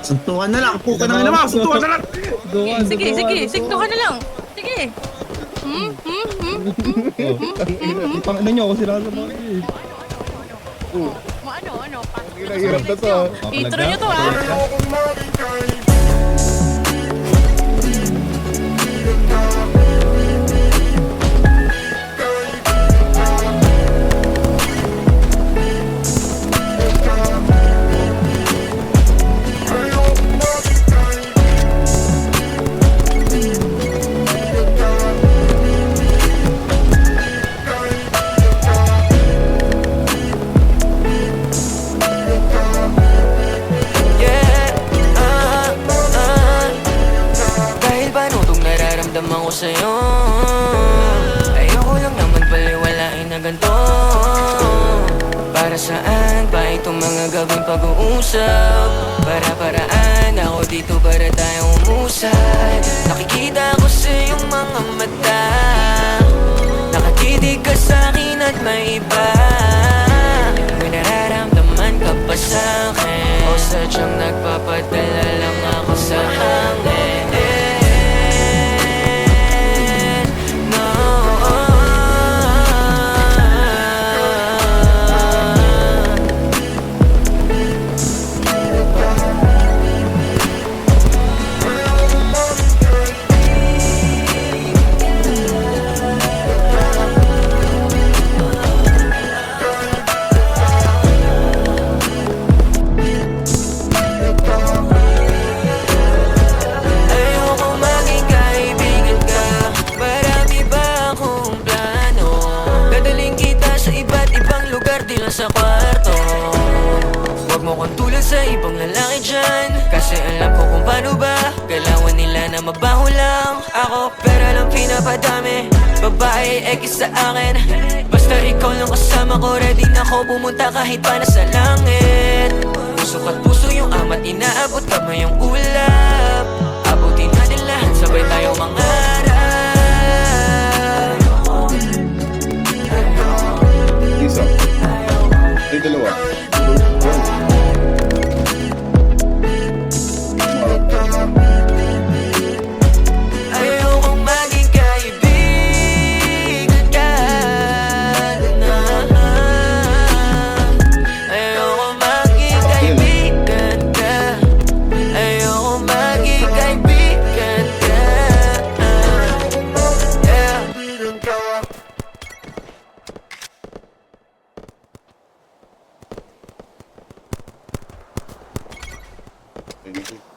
Suntukan na lang. Puka na naman. Suntukan na lang. Sige, sikto ka na lang. Sige. Ano nyo ako sila sa mga Ano? Hirap na to. Intro nyo to ah. Nararamdaman ko sa'yo. Ayoko lang naman baliwalain na ganito. Para saan ba itong mga gabing pag-uusap? Para-paraan ako dito para tayong umusay. Nakikita ko sa iyong mga mata. Nakatitig ka sa'kin at may iba. May nararamdaman ka pa sa'kin, o sadyang nagpapadala lang ako sa hangin. Sa kwarto, huwag mo kong tulad sa ibang lalaki dyan, kasi alam ko kung paano ba galawan nila na mabaho lang ako. Pera lang pinapadami, babae ekis sa akin. Basta ikaw lang kasama ko, ready na ako pumunta kahit pa na sa langit. Puso at puso yung amat, inaabot kamay yung ulap. Abutin natin lahat, sabay tayong mangarap. Isa. Ay, dalawa. Ayokong maging kaibigan ka na. Ayokong maging kaibigan ka. Ayokong maging kaibigan ka. Thank you.